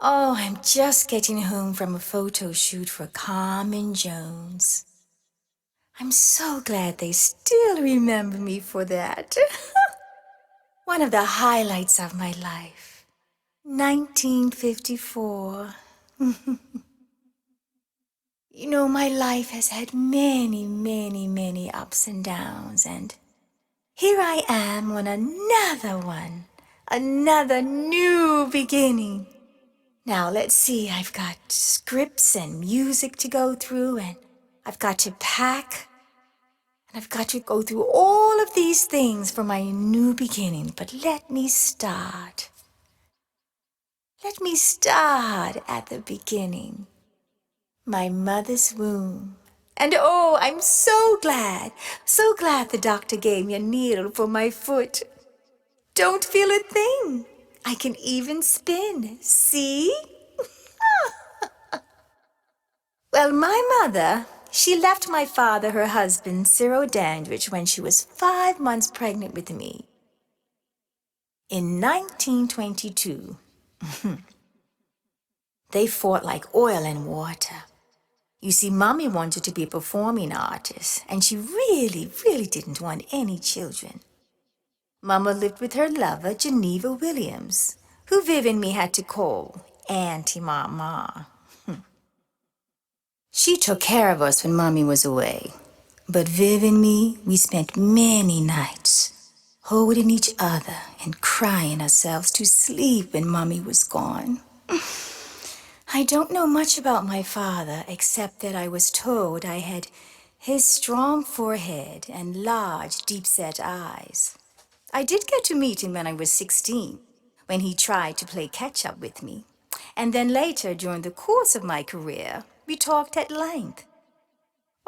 Oh, I'm just getting home from a photo shoot for Carmen Jones. I'm so glad they still remember me for that. One of the highlights of my life. 1954. You know, my life has had many, many, many ups and downs, and here I am on another one. Another new beginning. Now, let's see, I've got scripts and music to go through, and I've got to pack, and I've got to go through all of these things for my new beginning. But let me start. Let me start at the beginning. My mother's womb. And oh, I'm so glad the doctor gave me a needle for my foot. Don't feel a thing. I can even spin, see? Well, my mother, she left my father, her husband, Cyril Dandridge, when she was 5 months pregnant with me. In 1922, they fought like oil and water. You see, Mommy wanted to be a performing artist, and she really, really didn't want any children. Mama lived with her lover, Geneva Williams, who Viv and me had to call Auntie Mama. She took care of us when Mommy was away. But Viv and me, we spent many nights holding each other and crying ourselves to sleep when Mommy was gone. I don't know much about my father, except that I was told I had his strong forehead and large, deep-set eyes. I did get to meet him when I was 16, when he tried to play catch-up with me. And then later, during the course of my career, we talked at length.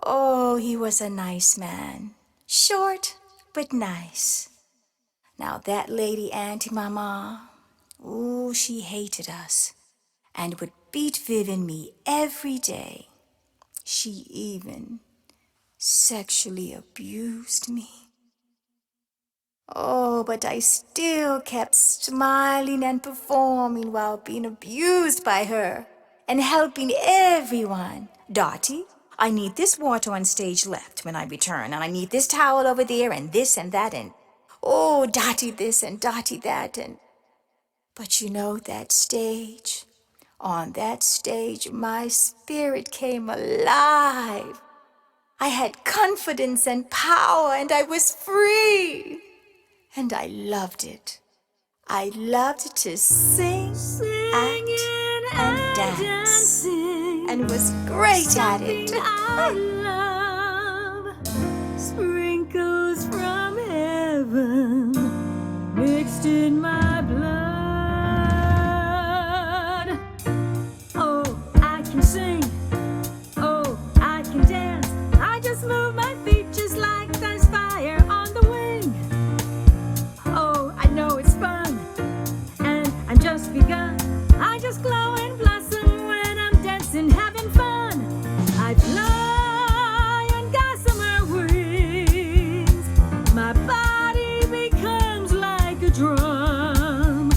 Oh, he was a nice man. Short, but nice. Now that lady Auntie Mama, ooh, she hated us and would beat Viv and me every day. She even sexually abused me. Oh, but I still kept smiling and performing while being abused by her and helping everyone. Dottie, I need this water on stage left when I return, and I need this towel over there, and this and that, and oh, Dottie this and Dottie that, and but you know that stage. On that stage, my spirit came alive. I had confidence and power, and I was free. And I loved it. I loved to sing, act, and dance, and was great at it. I love sprinkles from heaven mixed in my blood. Oh, I can sing. Oh, I can dance. I just move my feet just like there's fire on the wing. Oh, I know it's fun, and I'm just begun. I just glow and blossom when I'm dancing, having fun. I fly on gossamer wings. My body becomes like a drum.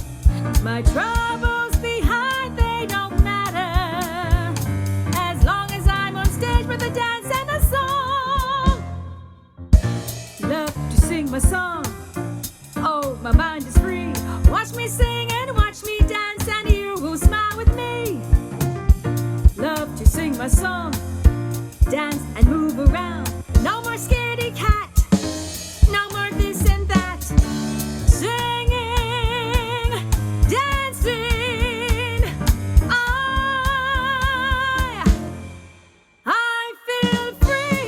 My troubles behind, they don't matter, as long as I'm on stage with a dance and a song. Love to sing my song. Oh, my mind is free. Watch me sing and watch me dance, and you will smile with me. Love to sing my song, dance and move around. No more scaredy cat, no more this and that. Singing, dancing, I feel free.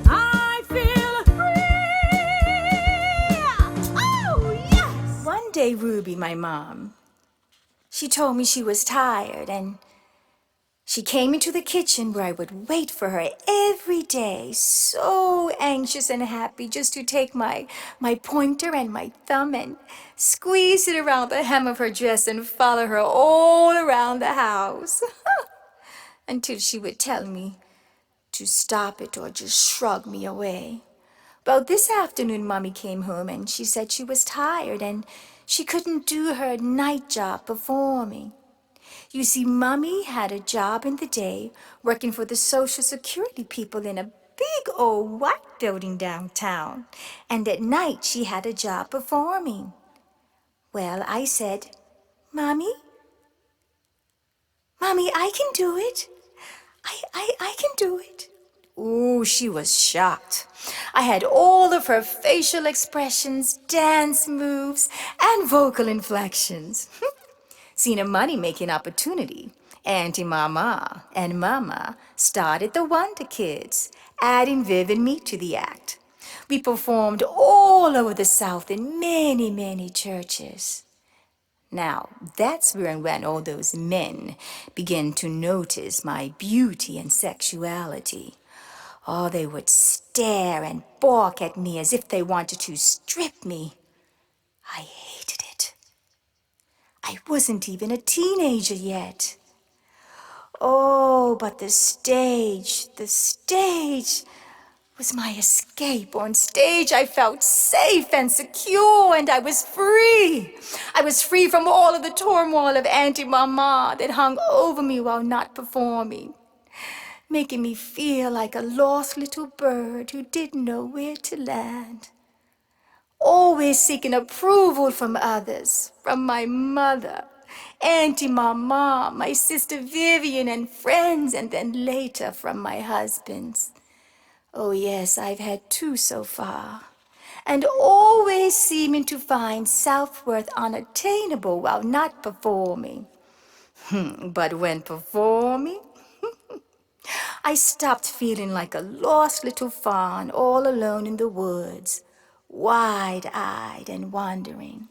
I feel free. Oh, yes. One day, Ruby, my mom, she told me she was tired, and she came into the kitchen where I would wait for her every day, so anxious and happy just to take my pointer and my thumb and squeeze it around the hem of her dress and follow her all around the house until she would tell me to stop it or just shrug me away. Well, this afternoon, Mommy came home and she said she was tired and She couldn't do her night job performing. You see, Mommy had a job in the day working for the Social Security people in a big old white building downtown. And at night she had a job performing. Well, I said, Mommy, I can do it. I can do it. Ooh, she was shocked. I had all of her facial expressions, dance moves, and vocal inflections. Seen a money-making opportunity. Auntie Mama and Mama started the Wonder Kids, adding Viv and me to the act. We performed all over the South in many, many churches. Now, that's when all those men began to notice my beauty and sexuality. Oh, they would stare and balk at me as if they wanted to strip me. I hated it. I wasn't even a teenager yet. Oh, but the stage was my escape. On stage, I felt safe and secure, and I was free. I was free from all of the turmoil of Auntie Mama that hung over me while not performing, making me feel like a lost little bird who didn't know where to land. Always seeking approval from others, from my mother, Auntie Mama, my sister Vivian, and friends, and then later from my husbands. Oh yes, I've had two so far, and always seeming to find self-worth unattainable while not performing. But when performing, I stopped feeling like a lost little fawn all alone in the woods, wide-eyed and wandering.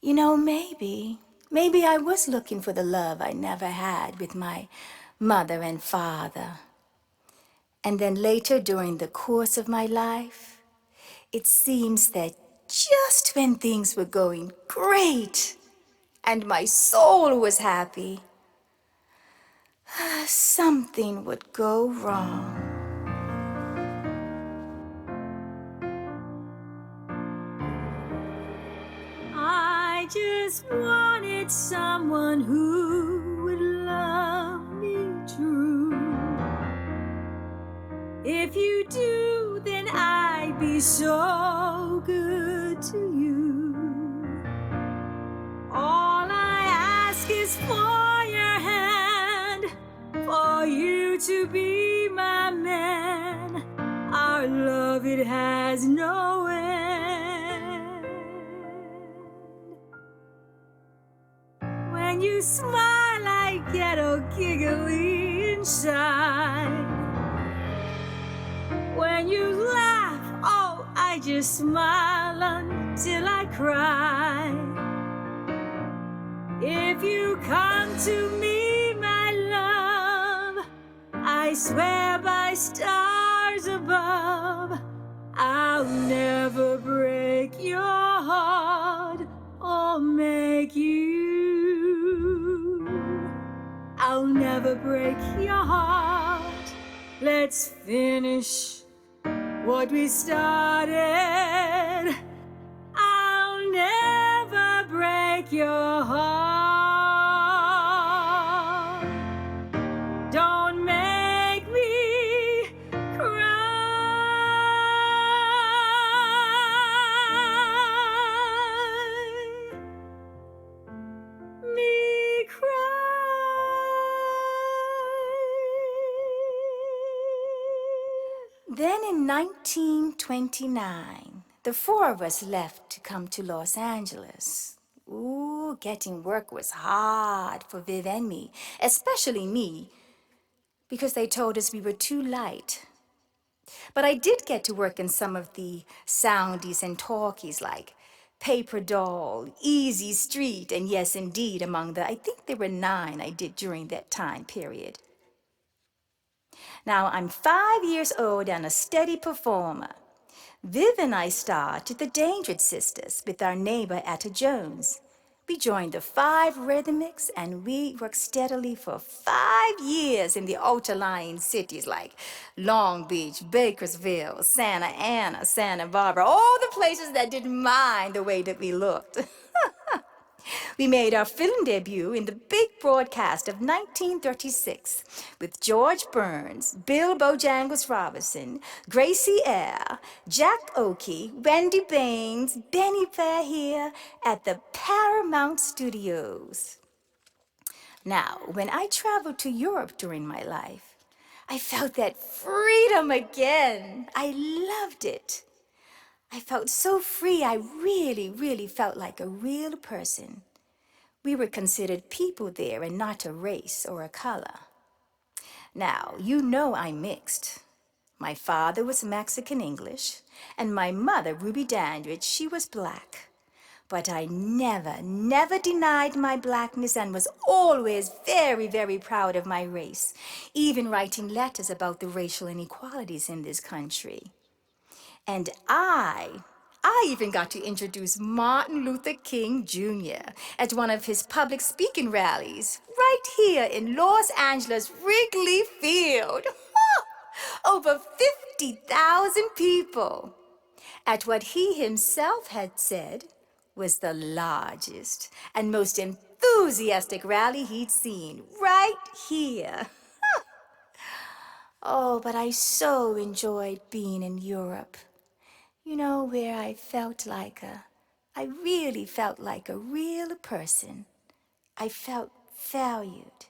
You know, maybe I was looking for the love I never had with my mother and father. And then later during the course of my life, it seems that just when things were going great and my soul was happy, something would go wrong. I just wanted someone who would love me true. If you do, then I'd be so good to you. All I ask is for your hand, for you to be my man. Our love, it has no end. When you smile, I get all giggly inside. When you laugh, oh, I just smile until I cry. If you come to me, my love, I swear by stars above, I'll never break your heart or make you. I'll never break your heart. Let's finish what we started. I'll never break your heart. Don't make me cry. Me cry. Then in 1929, the four of us left to come to Los Angeles. Ooh, getting work was hard for Viv and me, especially me, because they told us we were too light. But I did get to work in some of the soundies and talkies like Paper Doll, Easy Street, and yes, indeed, among the, I think there were 9 I did during that time period. Now, I'm 5 years old and a steady performer. Viv and I starred with the Dandridge sisters with our neighbor Etta Jones. We joined the 5 rhythmics and we worked steadily for 5 years in the outlying cities like Long Beach, Bakersville, Santa Ana, Santa Barbara, all the places that didn't mind the way that we looked. We made our film debut in the big broadcast of 1936 with George Burns, Bill Bojangles Robinson, Gracie Eyre, Jack Oakey, Wendy Baines, Benny Fairhere at the Paramount Studios. Now, when I traveled to Europe during my life, I felt that freedom again. I loved it. I felt so free, I really felt like a real person. We were considered people there and not a race or a color. Now, you know I'm mixed. My father was Mexican English, and my mother, Ruby Dandridge, she was black. But I never denied my blackness and was always very proud of my race, even writing letters about the racial inequalities in this country. And I even got to introduce Martin Luther King Jr. at one of his public speaking rallies right here in Los Angeles Wrigley Field. Over 50,000 people at what he himself had said was the largest and most enthusiastic rally he'd seen right here. Oh, but I so enjoyed being in Europe. You know, where I really felt like a real person. I felt valued.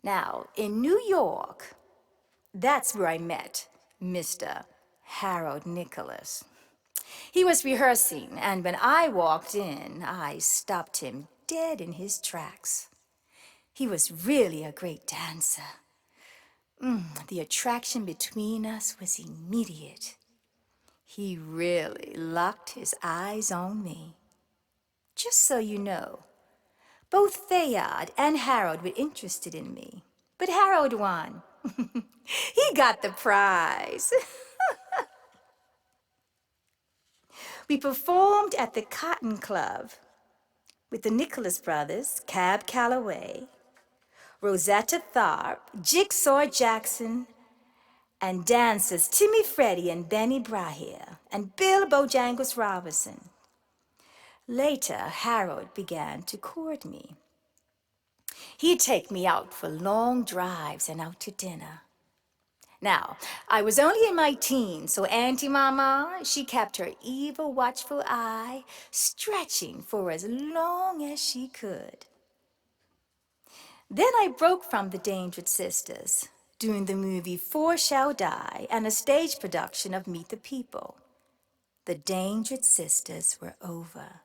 Now, in New York, that's where I met Mr. Harold Nicholas. He was rehearsing, and when I walked in, I stopped him dead in his tracks. He was really a great dancer. The attraction between us was immediate. He really locked his eyes on me. Just so you know, both Fayard and Harold were interested in me, but Harold won. He got the prize. We performed at the Cotton Club with the Nicholas brothers, Cab Calloway, Rosetta Tharpe, Jigsaw Jackson, and dancers Timmy Freddy and Benny Brahier, and Bill Bojangles Robinson. Later, Harold began to court me. He'd take me out for long drives and out to dinner. Now, I was only in my teens, so Auntie Mama, she kept her evil, watchful eye stretching for as long as she could. Then I broke from the Dandridge sisters, doing the movie Four Shall Die and a stage production of Meet the People. The Dandridge sisters were over.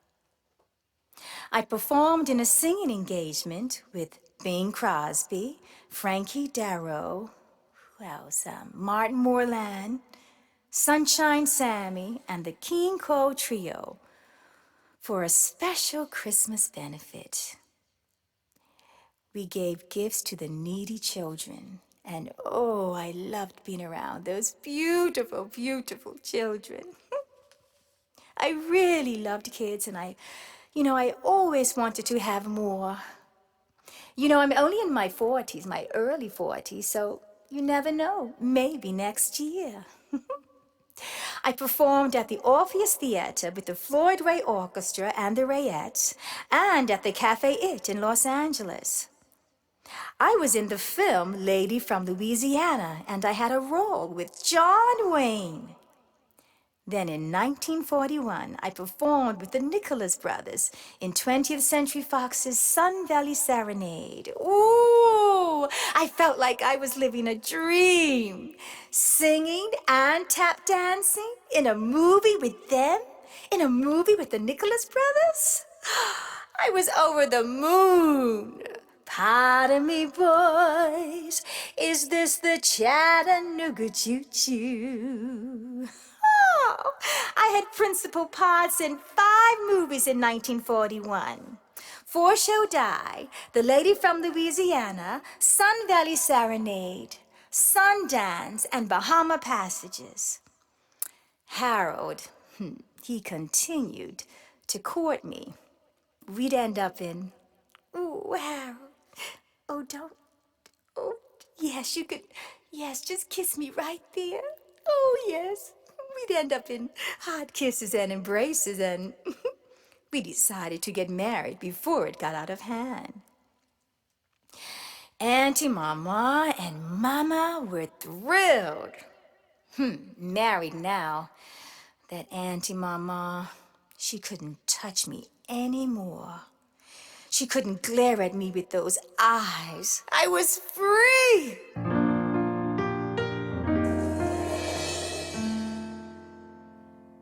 I performed in a singing engagement with Bing Crosby, Frankie Darrow, who else? Martin Moreland, Sunshine Sammy, and the King Cole Trio for a special Christmas benefit. We gave gifts to the needy children, and oh, I loved being around those beautiful children. I really loved kids, and I always wanted to have more. I'm only in my 40s, my early 40s, so you never know, maybe next year. I performed at the Orpheus Theater with the Floyd Ray Orchestra and the Rayettes, and at the Cafe It in Los Angeles. I was in the film Lady from Louisiana, and I had a role with John Wayne. Then in 1941, I performed with the Nicholas brothers in 20th Century Fox's Sun Valley Serenade. Ooh, I felt like I was living a dream. Singing and tap dancing in a movie with them, in a movie with the Nicholas brothers. I was over the moon. Pardon me, boys, is this the Chattanooga Choo-Choo? Oh, I had principal parts in 5 movies in 1941. Four Shall Die, The Lady from Louisiana, Sun Valley Serenade, Sundance, and Bahama Passages. Harold, he continued to court me. we'd end up in, ooh, Harold. Oh, don't, oh, yes, you could, yes, just kiss me right there. Oh, yes. We'd end up in hot kisses and embraces, and we decided to get married before it got out of hand. Auntie Mama and Mama were thrilled. Married now. That Auntie Mama, she couldn't touch me anymore. She couldn't glare at me with those eyes. I was free.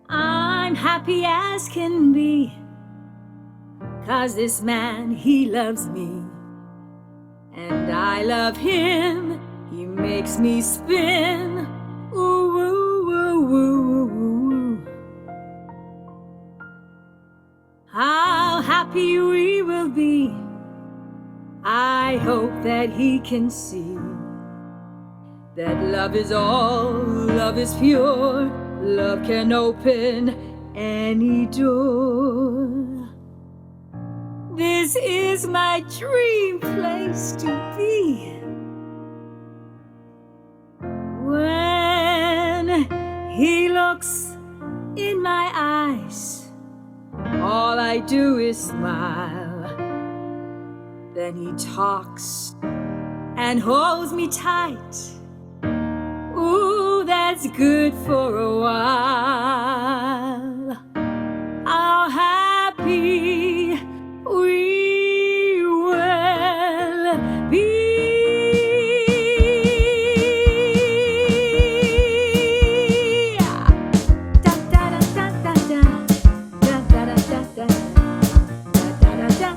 I'm happy as can be, 'cause this man, he loves me. And I love him, he makes me spin. Ooh, ooh, ooh, ooh, ooh. How happy we will be. I hope that he can see that love is all, love is pure, love can open any door. This is my dream place to be. When he looks in my eyes, all I do is smile. Then he talks and holds me tight. Ooh, that's good for a while. How happy we will be. Da da da da da da da da da da da da da da.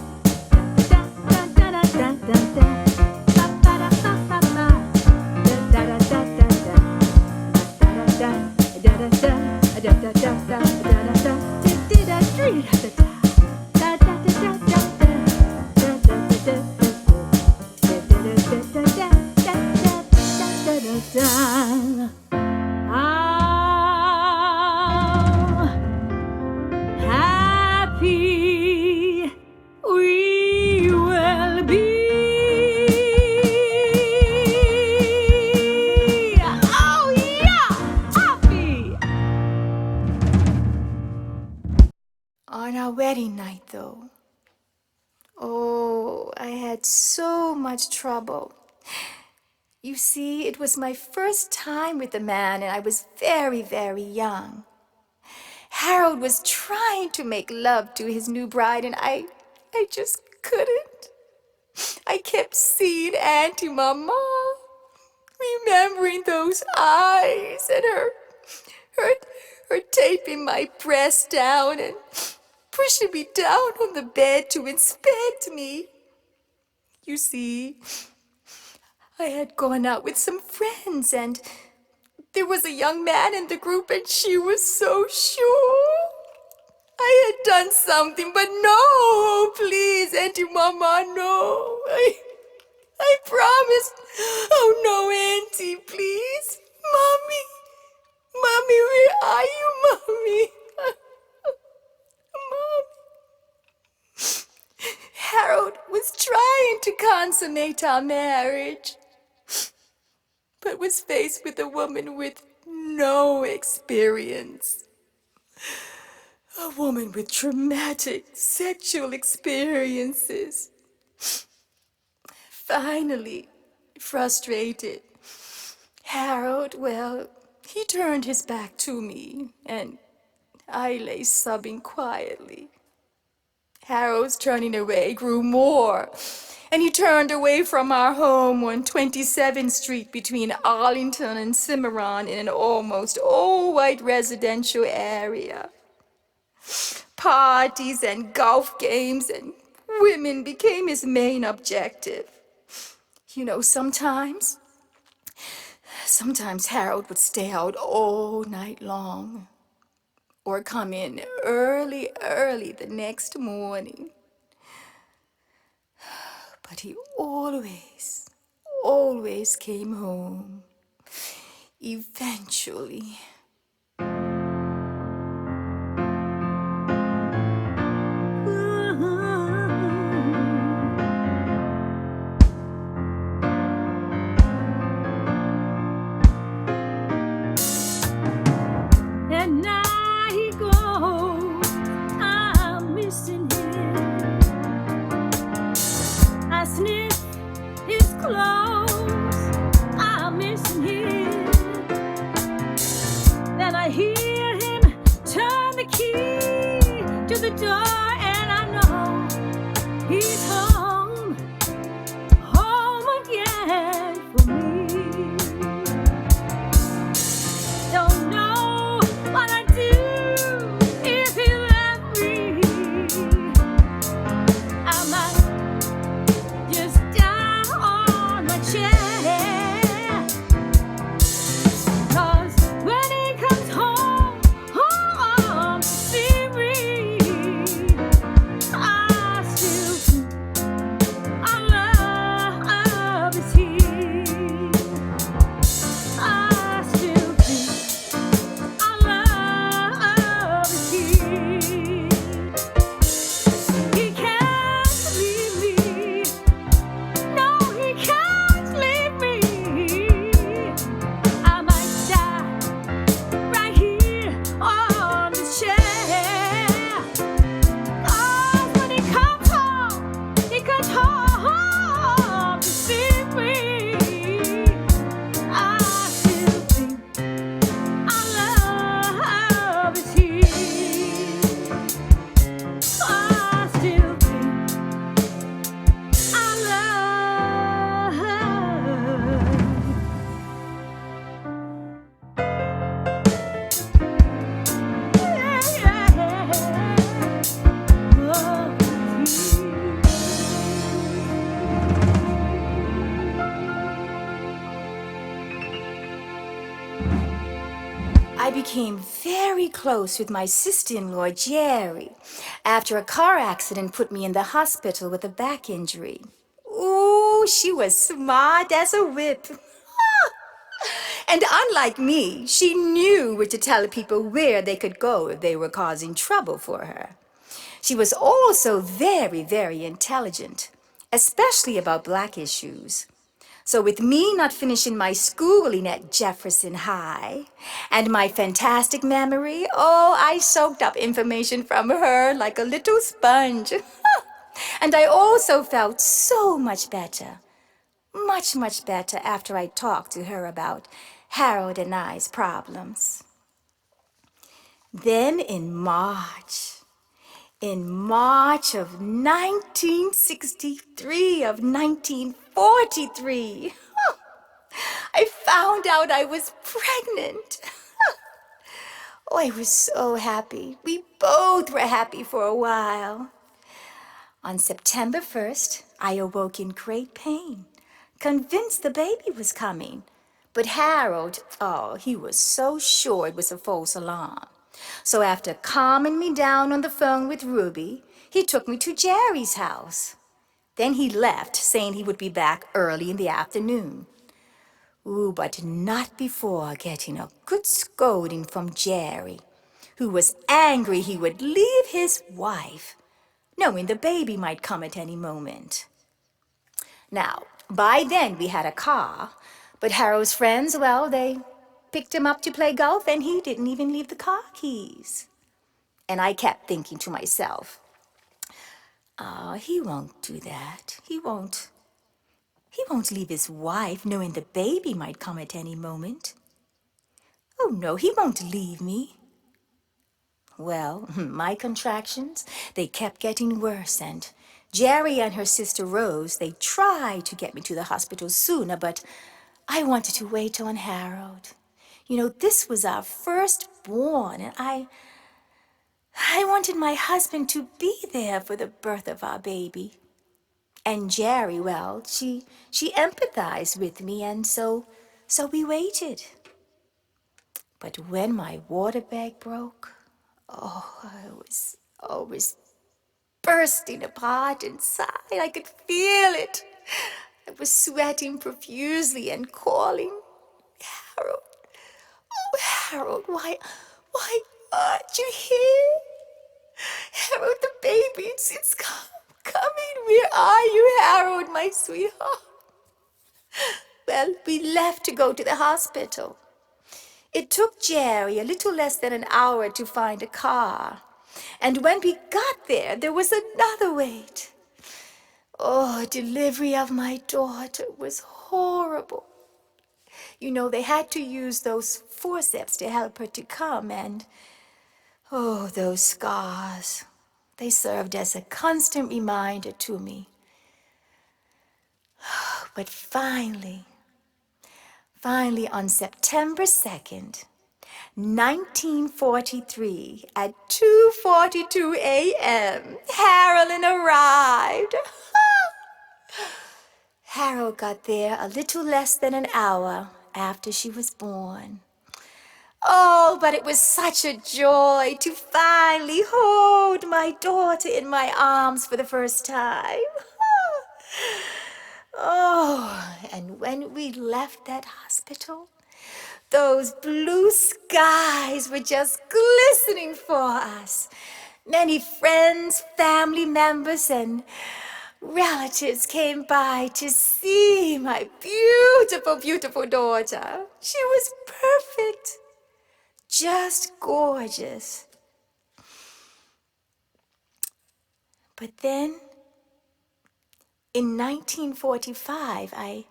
Happy we will be. Oh yeah, happy. On our wedding night, though, oh, I had so much trouble. You see, it was my first time with a man, and I was very, very young. Harold was trying to make love to his new bride, and I just couldn't. I kept seeing Auntie Mama, remembering those eyes and her taping my breast down and pushing me down on the bed to inspect me. You see, I had gone out with some friends, and there was a young man in the group, and she was so sure I had done something, but no, please, Auntie Mama, no. I promised. Oh, no, Auntie, please. Mommy, where are you, Mommy? Mommy. Harold was trying to consummate our marriage, but was faced with a woman with no experience. A woman with traumatic sexual experiences. Finally, frustrated, Harold, well, he turned his back to me, and I lay sobbing quietly. Harold's turning away grew more, and he turned away from our home on 27th Street between Arlington and Cimarron in an almost all-white residential area. Parties and golf games and women became his main objective. You know, sometimes Harold would stay out all night long or come in early the next morning. But he always came home. Eventually. Ooh. know he's home, home again for me. Don't know what I'd do if he left me. I might just die on my chair. 'Cause when he comes home, home to see me, I still think our love is here. I still think our love is here. He can't leave me. No, he can't leave me. I might die right here on the chair. 'Cause when he comes home to see me. I still think our love is here. I still think our love. I became very close with my sister-in-law, Jerry, after a car accident put me in the hospital with a back injury. Ooh, she was smart as a whip. And unlike me, she knew where to tell people where they could go if they were causing trouble for her. She was also very, very intelligent, especially about black issues. So with me not finishing my schooling at Jefferson High and my fantastic memory, oh, I soaked up information from her like a little sponge. And I also felt so much better, much better after I talked to her about Harold and I's problems. Then in March of 1963 of 1943, I found out I was pregnant. Oh, I was so happy. We both were happy for a while. On September 1st, I awoke in great pain, convinced the baby was coming. But Harold, oh, he was so sure it was a false alarm. So after calming me down on the phone with Ruby, he took me to Jerry's house. Then he left, saying he would be back early in the afternoon. Ooh, but not before getting a good scolding from Jerry, who was angry he would leave his wife, knowing the baby might come at any moment. Now, by then we had a car, but Harold's friends, well, they picked him up to play golf and he didn't even leave the car keys. And I kept thinking to myself, he won't do that. He won't leave his wife knowing the baby might come at any moment. Oh no, he won't leave me. Well, my contractions, they kept getting worse, and Jerry and her sister Rose, they tried to get me to the hospital sooner, but I wanted to wait on Harold. You know, this was our firstborn, and I wanted my husband to be there for the birth of our baby. And Jerry, well, she empathized with me, and so we waited. But when my water bag broke, I was bursting apart inside. I could feel it. I was sweating profusely and calling, Harold. Oh, Harold, why aren't you here? Harold, the baby, it's coming. Where are you, Harold, my sweetheart? Well, we left to go to the hospital. It took Jerry a little less than an hour to find a car. And when we got there, there was another wait. Oh, delivery of my daughter was horrible. You know, they had to use those forceps to help her to come, and oh, those scars. They served as a constant reminder to me. But finally on September 2nd, 1943, at 2:42 a.m., Carolyn arrived. Harold got there a little less than an hour after she was born. Oh, but it was such a joy to finally hold my daughter in my arms for the first time. Oh, and when we left that hospital, those blue skies were just glistening for us. Many friends, family members, and relatives came by to see my beautiful, beautiful daughter. She was perfect, just gorgeous. But then, in 1945, I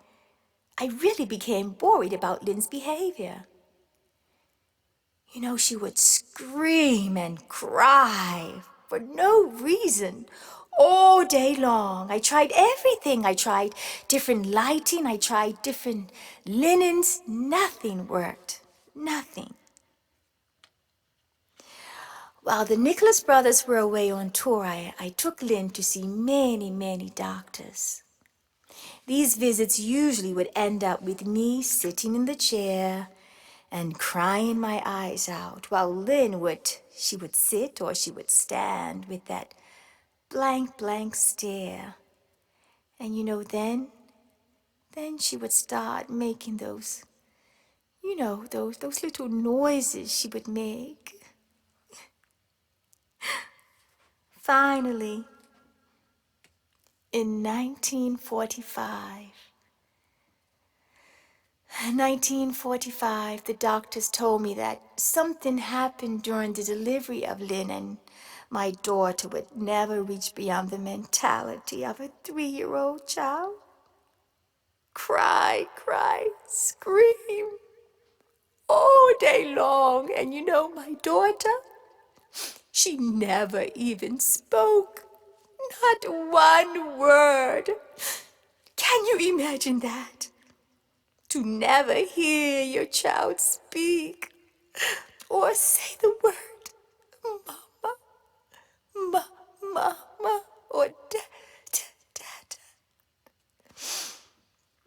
really became worried about Lynn's behavior. You know, she would scream and cry for no reason all day long. I tried everything. I tried different lighting. I tried different linens. Nothing worked. Nothing. While the Nicholas brothers were away on tour, I took Lynn to see many, many doctors. These visits usually would end up with me sitting in the chair and crying my eyes out, while Lynn would sit or she would stand with that blank, blank stare. And you know, then she would start making those, those little noises she would make. Finally, in 1945, the doctors told me that something happened during the delivery of Lynn, and my daughter would never reach beyond the mentality of a 3-year-old child. Cry, scream all day long. And you know, my daughter, she never even spoke. Not one word. Can you imagine that? To never hear your child speak or say the word mama, mama, or dad.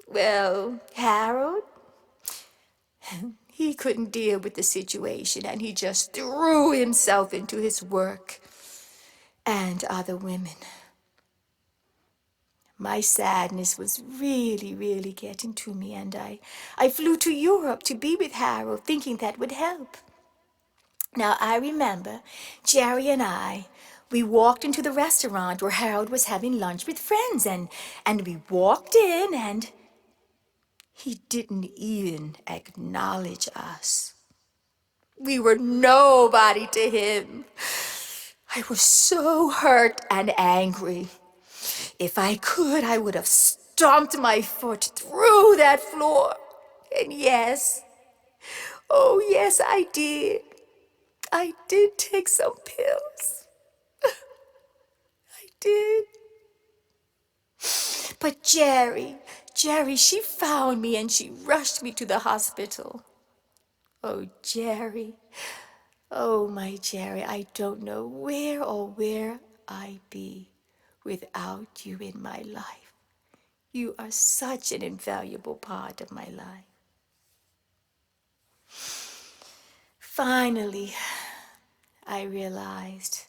Well, Harold, he couldn't deal with the situation, and he just threw himself into his work and other women. My sadness was really, really getting to me, and I flew to Europe to be with Harold, thinking that would help. Now, I remember Jerry and we walked into the restaurant where Harold was having lunch with friends, and we walked in, and he didn't even acknowledge us. We were nobody to him. I was so hurt and angry. If I could, I would have stomped my foot through that floor. And yes, oh yes, I did. I did take some pills. I did. But Jerry, she found me and she rushed me to the hospital. Oh, Jerry. Oh, my Jerry, I don't know where I'd be without you in my life. You are such an invaluable part of my life. Finally, I realized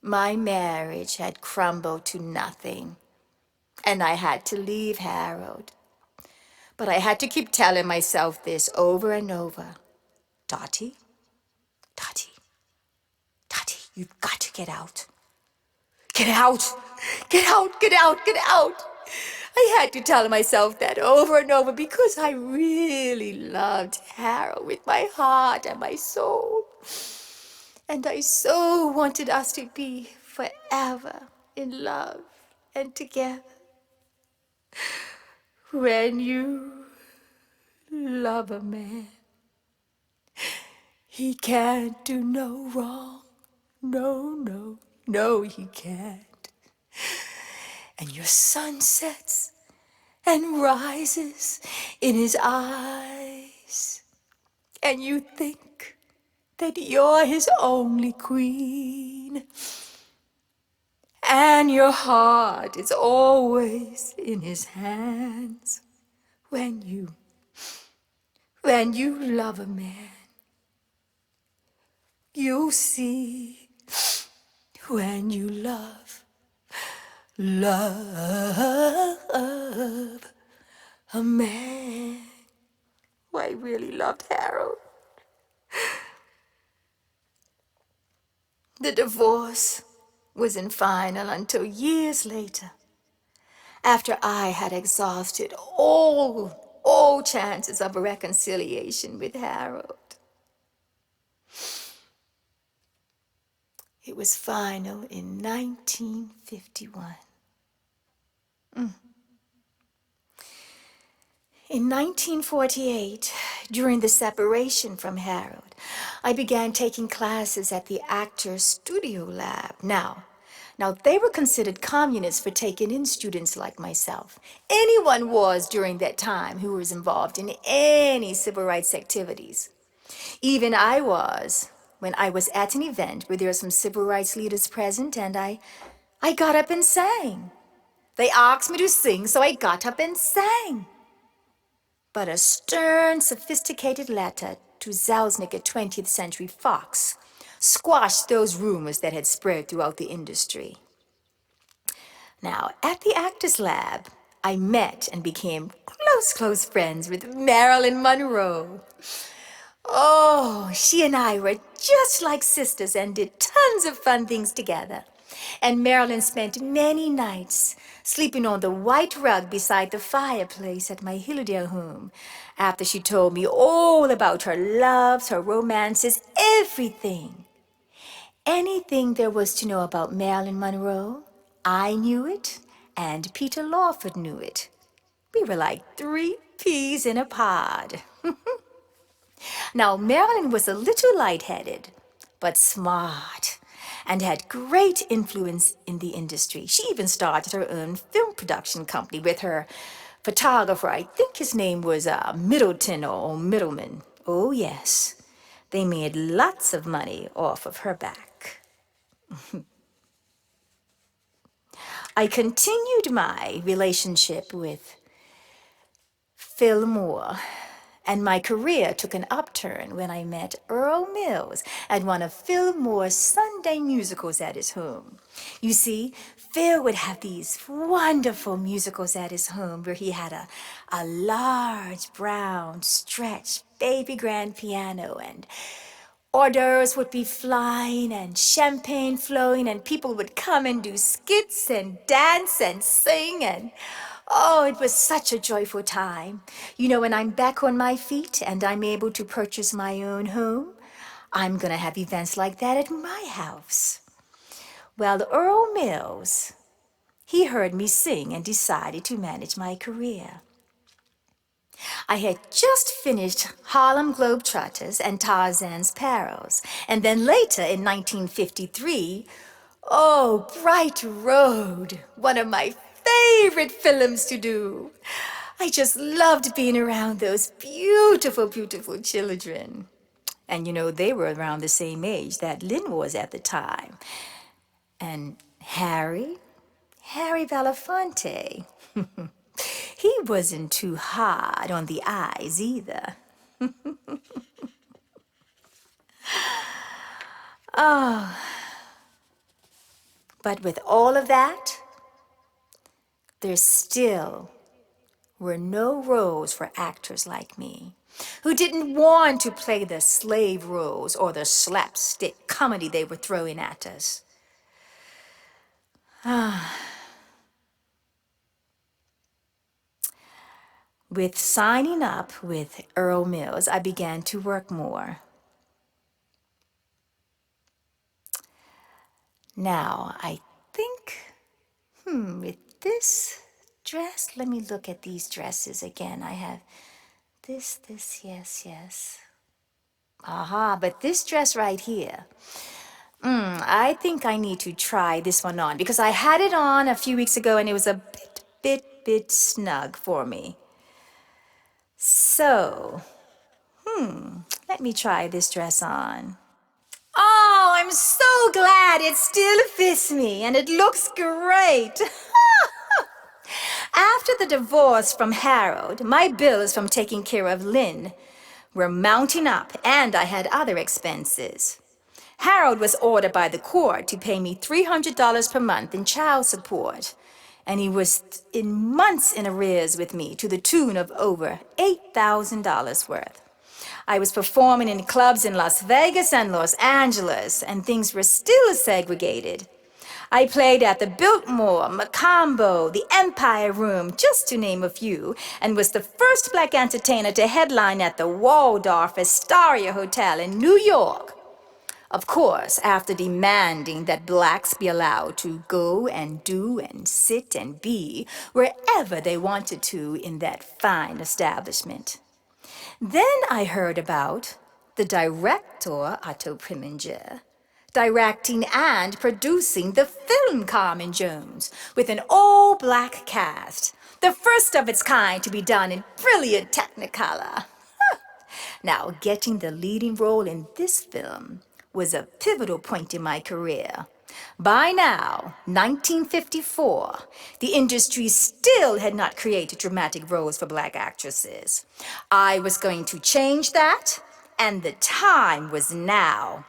my marriage had crumbled to nothing, and I had to leave Harold. But I had to keep telling myself this over and over. Dottie, you've got to get out. Get out! I had to tell myself that over and over because I really loved Harold with my heart and my soul. And I so wanted us to be forever in love and together. When you love a man, he can't do no wrong. No. No, he can't. And your sun sets and rises in his eyes. And you think that you're his only queen. And your heart is always in his hands when you love a man. You see, when you love a man. Oh, I really loved Harold. The divorce wasn't final until years later, after I had exhausted all chances of a reconciliation with Harold. It was final in 1951. In 1948, during the separation from Harold, I began taking classes at the Actors Studio Lab. Now, they were considered communists for taking in students like myself. Anyone was during that time who was involved in any civil rights activities. Even I was, when I was at an event where there were some civil rights leaders present, and I got up and sang. They asked me to sing, so I got up and sang. But a stern, sophisticated letter to Zalznick at 20th Century Fox squashed those rumors that had spread throughout the industry. Now, at the Actors Lab, I met and became close friends with Marilyn Monroe. Oh, she and I were just like sisters and did tons of fun things together. And Marilyn spent many nights sleeping on the white rug beside the fireplace at my Hilldale home after she told me all about her loves, her romances, everything. Anything there was to know about Marilyn Monroe, I knew it, and Peter Lawford knew it. We were like 3 peas in a pod. Now, Marilyn was a little lightheaded, but smart, and had great influence in the industry. She even started her own film production company with her photographer. I think his name was Middleton or Middleman. Oh, yes. They made lots of money off of her back. I continued my relationship with Phil Moore, and my career took an upturn when I met Earl Mills at one of Phil Moore's Sunday musicals at his home. You see, Phil would have these wonderful musicals at his home where he had a large brown stretch baby grand piano, and hors d'oeuvres would be flying and champagne flowing, and people would come and do skits and dance and sing, and oh, it was such a joyful time. You know, when I'm back on my feet and I'm able to purchase my own home, I'm going to have events like that at my house. Well, Earl Mills, he heard me sing and decided to manage my career. I had just finished Harlem Globetrotters and Tarzan's Perils, and then later in 1953, oh, Bright Road, one of my favorite films to do. I just loved being around those beautiful children. And you know, they were around the same age that Lynn was at the time. And Harry Belafonte. He wasn't too hard on the eyes either. Oh, but with all of that, there still were no roles for actors like me, who didn't want to play the slave roles or the slapstick comedy they were throwing at us. With signing up with Earl Mills, I began to work more. Now, I think, with this dress, let me look at these dresses again. I have this, yes. Aha, but this dress right here, I think I need to try this one on because I had it on a few weeks ago and it was a bit snug for me. So, let me try this dress on. Oh, I'm so glad it still fits me and it looks great. After the divorce from Harold, my bills from taking care of Lynn were mounting up and I had other expenses. Harold was ordered by the court to pay me $300 per month in child support, and he was in months in arrears with me to the tune of over $8,000 worth. I was performing in clubs in Las Vegas and Los Angeles, and things were still segregated. I played at the Biltmore, Macombo, the Empire Room, just to name a few, and was the first black entertainer to headline at the Waldorf Astoria Hotel in New York. Of course, after demanding that blacks be allowed to go and do and sit and be wherever they wanted to in that fine establishment. Then I heard about the director, Otto Preminger, directing and producing the film Carmen Jones with an all-black cast, the first of its kind to be done in brilliant Technicolor. Now, getting the leading role in this film was a pivotal point in my career. By now, 1954, the industry still had not created dramatic roles for black actresses. I was going to change that, and the time was now.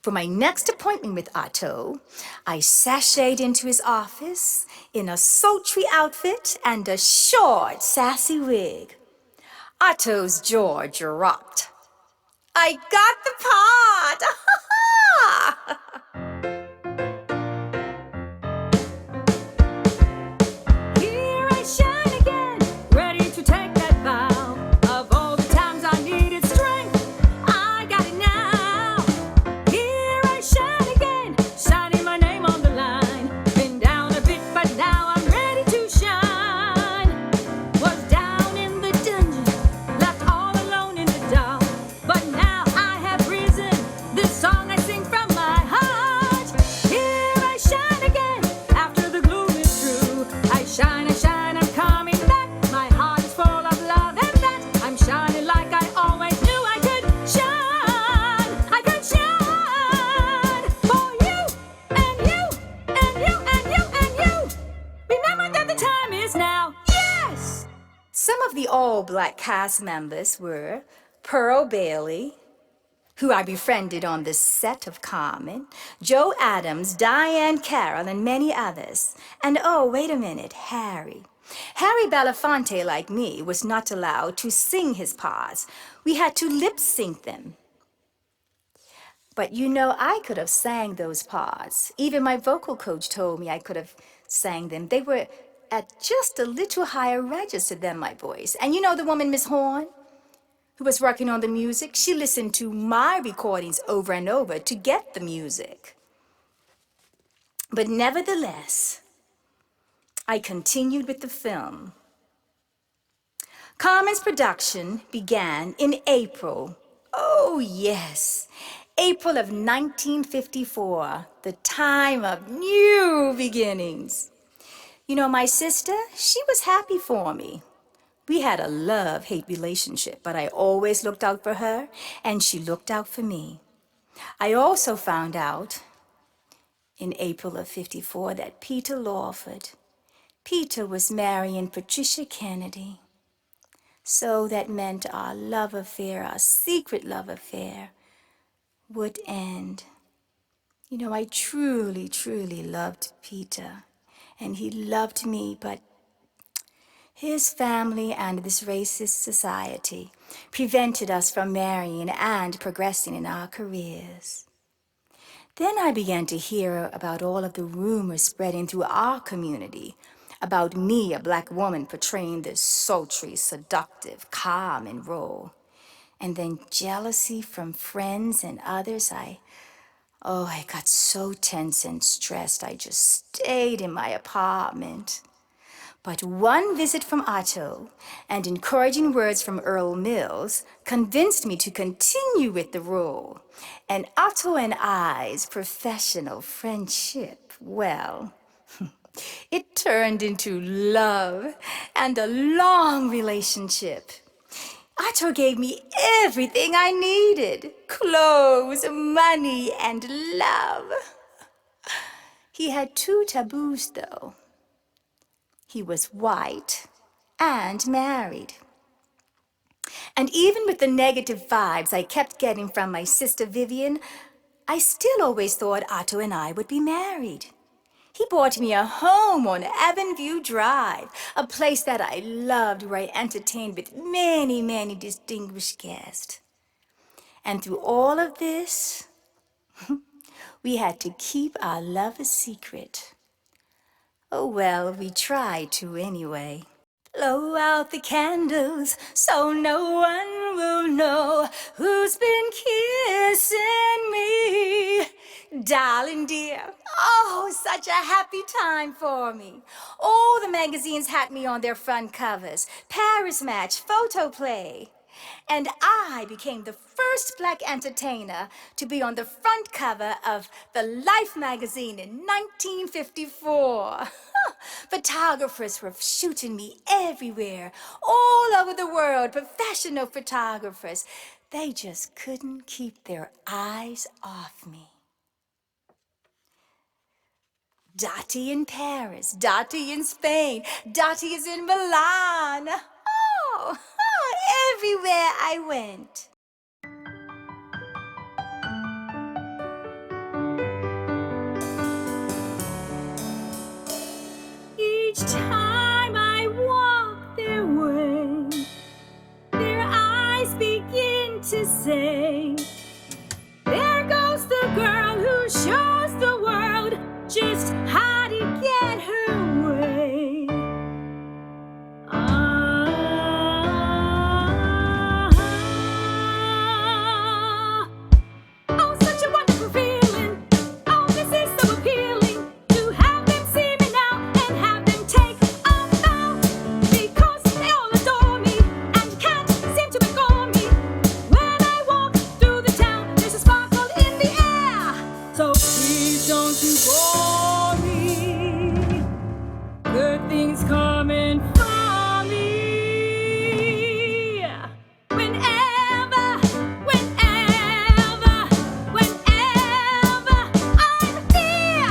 For my next appointment with Otto, I sashayed into his office in a sultry outfit and a short, sassy wig. Otto's jaw dropped. I got the part! Here I shine again, ready to take that vow. Of all the times I needed strength, I got it now. Here I shine again, shining my name on the line. Been down a bit, but now I'm ready to shine. Was down in the dungeon, left all alone in the dark. But now I have risen, this song I sing from my heart. Here I shine again, after the gloom is through. I shine, I'm coming back. My heart is full of love and that I'm shining like I always knew I could shine. I could shine for you and you and you and you and you. Remember that the time is now. Yes! Some of the all-black cast members were Pearl Bailey, who I befriended on the set of Carmen, Joe Adams, Diane Carroll, and many others. And oh, wait a minute, Harry. Harry Belafonte, like me, was not allowed to sing his parts. We had to lip-sync them. But you know, I could have sang those parts. Even my vocal coach told me I could have sang them. They were at just a little higher register than my voice. And you know the woman, Miss Horn, who was working on the music? She listened to my recordings over and over to get the music. But nevertheless, I continued with the film. Carmen's production began in April. Oh, yes. April of 1954, the time of new beginnings. You know, my sister, she was happy for me. We had a love-hate relationship, but I always looked out for her, and she looked out for me. I also found out in April of 54 that Peter Lawford, Peter was marrying Patricia Kennedy. So that meant our love affair, our secret love affair, would end. You know, I truly, truly loved Peter, and he loved me, but his family and this racist society prevented us from marrying and progressing in our careers. Then I began to hear about all of the rumors spreading through our community about me, a black woman, portraying this sultry, seductive, Carmen role. And then jealousy from friends and others. I got so tense and stressed. I just stayed in my apartment. But one visit from Otto and encouraging words from Earl Mills convinced me to continue with the role. And Otto and I's professional friendship, well, it turned into love and a long relationship. Otto gave me everything I needed: clothes, money, and love. He had two taboos, though. He was white and married. And even with the negative vibes I kept getting from my sister Vivian, I still always thought Otto and I would be married. He bought me a home on Avenue Drive, a place that I loved, where I entertained with many, many distinguished guests. And through all of this, we had to keep our love a secret. Oh well, we tried to anyway. Blow out the candles so no one will know who's been kissing me. Darling dear, oh, such a happy time for me. All the magazines had me on their front covers: Paris Match, Photo Play. And I became the first black entertainer to be on the front cover of the Life magazine in 1954. Photographers were shooting me everywhere, all over the world, professional photographers. They just couldn't keep their eyes off me. Dottie in Paris, Dottie in Spain, Dottie is in Milan. Oh, everywhere I went. Each time I walk their way, their eyes begin to say, there goes the girl who shows the world just how to get her way. Oh, such a wonderful feeling. Oh, this is so appealing, to have them see me now and have them take a bow, because they all adore me and can't seem to ignore me. When I walk through the town, there's a sparkle in the air. So please don't you bore me. Good things coming for me. Whenever I'm near.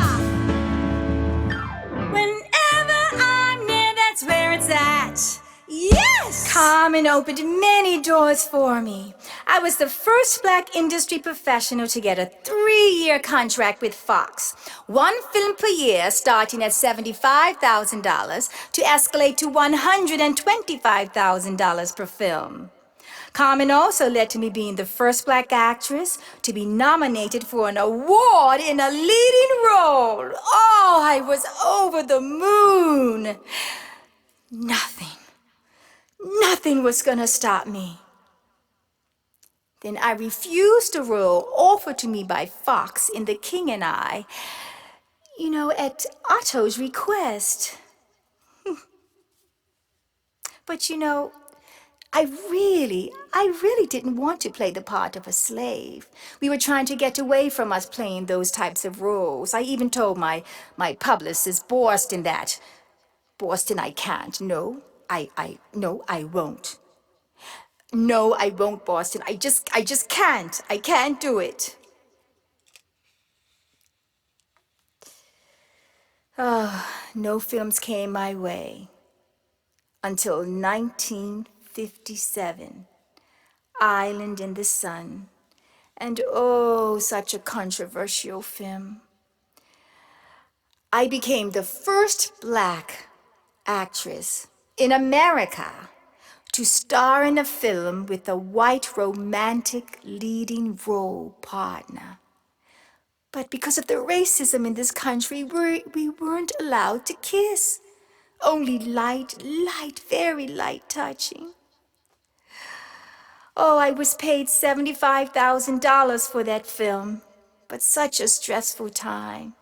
Whenever I'm near, that's where it's at. Yes! Carmen opened many doors for me. I was the first black industry professional to get a 3-year contract with Fox. One film per year, starting at $75,000 to escalate to $125,000 per film. Carmen also led to me being the first black actress to be nominated for an award in a leading role. Oh, I was over the moon. Nothing was gonna stop me. Then I refused a role offered to me by Fox in The King and I, at Otto's request. But I really didn't want to play the part of a slave. We were trying to get away from us playing those types of roles. I even told my publicist, Boston, that. Boston, I can't. No, I won't. No, I won't, Boston. I just can't. I can't do it. No films came my way until 1957. Island in the Sun. And oh, such a controversial film. I became the first black actress in America to star in a film with a white romantic leading role partner. But because of the racism in this country, we weren't allowed to kiss. Only light, very light touching. Oh, I was paid $75,000 for that film, but such a stressful time.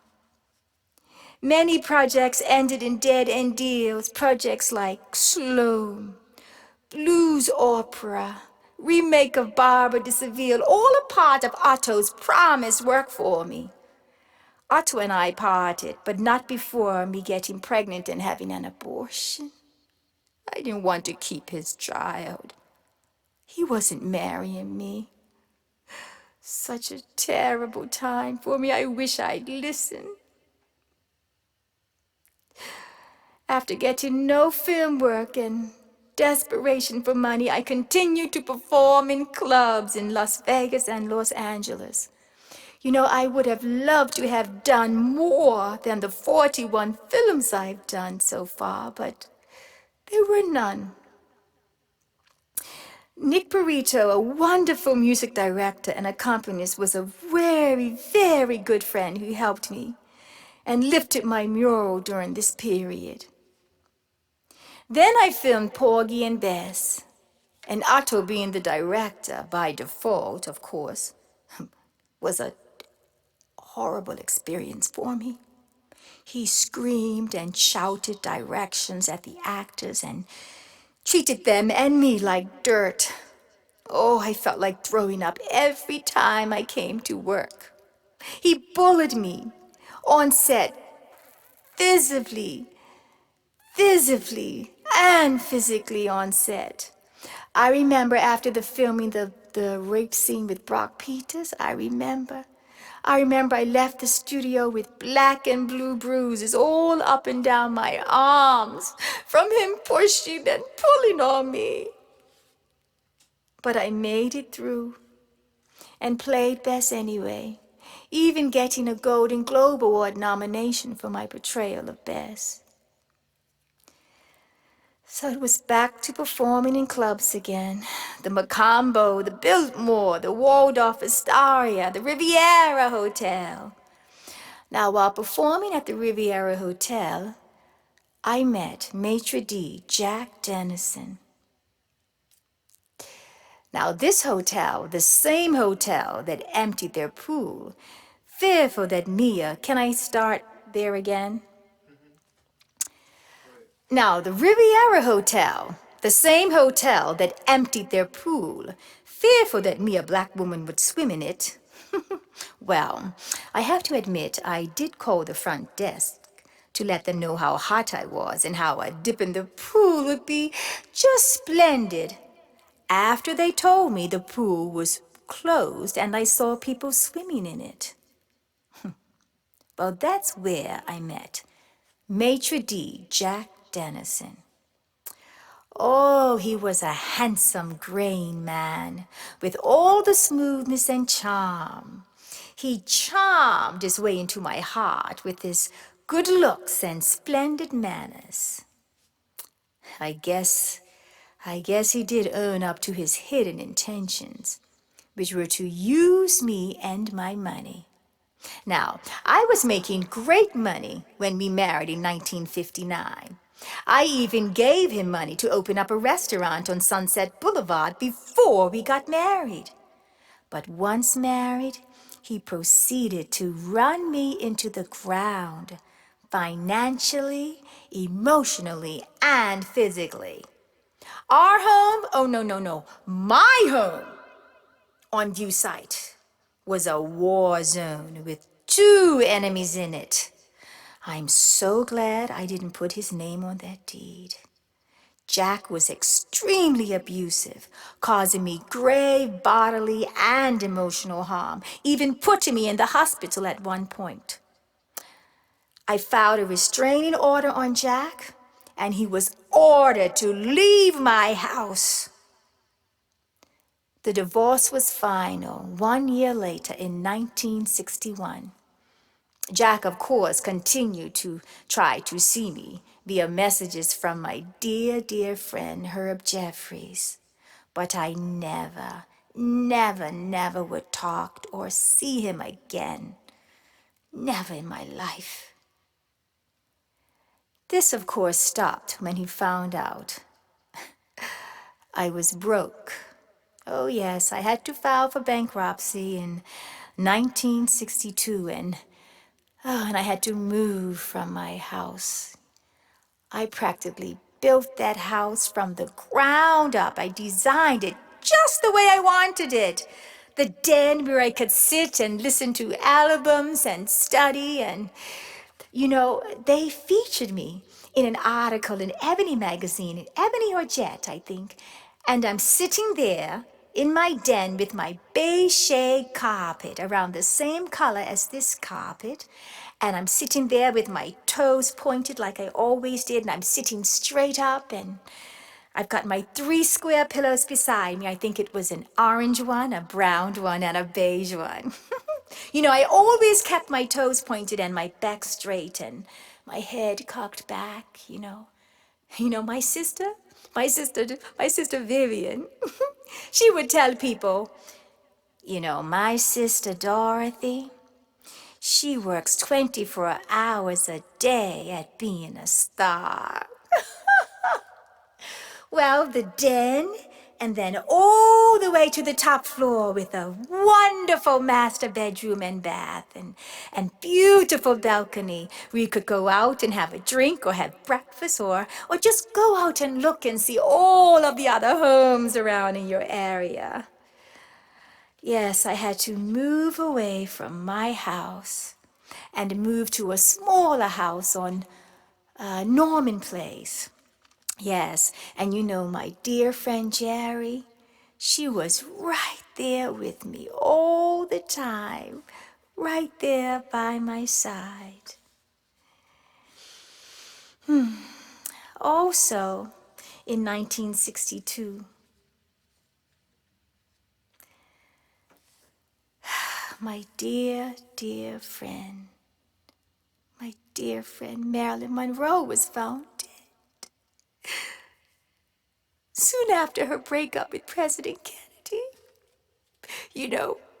Many projects ended in dead-end deals, projects like Sloan, blues opera, remake of Barbara de Seville, all a part of Otto's promised work for me. Otto and I parted, but not before me getting pregnant and having an abortion. I didn't want to keep his child. He wasn't marrying me. Such a terrible time for me. I wish I'd listened. After getting no film work and desperation for money, I continued to perform in clubs in Las Vegas and Los Angeles. You know, I would have loved to have done more than the 41 films I've done so far, but there were none. Nick Perito, a wonderful music director and accompanist, was a very, very good friend who helped me and lifted my mural during this period. Then I filmed Porgy and Bess, and Otto being the director by default, of course, was a horrible experience for me. He screamed and shouted directions at the actors and treated them and me like dirt. Oh, I felt like throwing up every time I came to work. He bullied me on set, visibly, and physically on set. I remember after the filming the rape scene with Brock Peters, I remember I left the studio with black and blue bruises all up and down my arms from him pushing and pulling on me. But I made it through and played Bess anyway, even getting a Golden Globe Award nomination for my portrayal of Bess. So it was back to performing in clubs again. The Macombo, the Biltmore, the Waldorf Astoria, the Riviera Hotel. Now, while performing at the Riviera Hotel, I met maitre d' Jack Dennison. Now, this hotel, the same hotel that emptied their pool, fearful that Mia, can I start there again? Now, the Riviera Hotel, the same hotel that emptied their pool, fearful that me, a black woman, would swim in it. Well, I have to admit, I did call the front desk to let them know how hot I was and how a dip in the pool would be just splendid. After they told me the pool was closed and I saw people swimming in it. Well, that's where I met maitre d' Jack Dennison. Oh, he was a handsome, graying man with all the smoothness and charm. He charmed his way into my heart with his good looks and splendid manners. I guess he did own up to his hidden intentions, which were to use me and my money. Now, I was making great money when we married in 1959. I even gave him money to open up a restaurant on Sunset Boulevard before we got married. But once married, he proceeded to run me into the ground, financially, emotionally, and physically. Our home, oh no, my home on View Site was a war zone with 2 enemies in it. I'm so glad I didn't put his name on that deed. Jack was extremely abusive, causing me grave bodily and emotional harm, even putting me in the hospital at one point. I filed a restraining order on Jack, and he was ordered to leave my house. The divorce was final 1 year later in 1961. Jack, of course, continued to try to see me via messages from my dear, dear friend Herb Jeffries. But I never would talk or see him again. Never in my life. This, of course, stopped when he found out I was broke. Oh, yes, I had to file for bankruptcy in 1962, and Oh, and I had to move from my house. I practically built that house from the ground up. I designed it just the way I wanted it. The den where I could sit and listen to albums and study. And, they featured me in an article in Ebony magazine, in Ebony or Jet, I think. And I'm sitting there in my den with my beige shade carpet around the same color as this carpet. And I'm sitting there with my toes pointed like I always did. And I'm sitting straight up. And I've got my 3 square pillows beside me. I think it was an orange one, a brown one, and a beige one. I always kept my toes pointed and my back straight and my head cocked back. My sister Vivian, she would tell people, my sister Dorothy, she works 24 hours a day at being a star. Well, the den, and then all the way to the top floor with a wonderful master bedroom and bath and beautiful balcony where you could go out and have a drink or have breakfast or just go out and look and see all of the other homes around in your area. Yes, I had to move away from my house and move to a smaller house on Norman Place. Yes, and my dear friend Jerry, she was right there with me all the time, right there by my side. Also, in 1962, my dear, dear friend, Marilyn Monroe was found dead. Soon after her breakup with President Kennedy.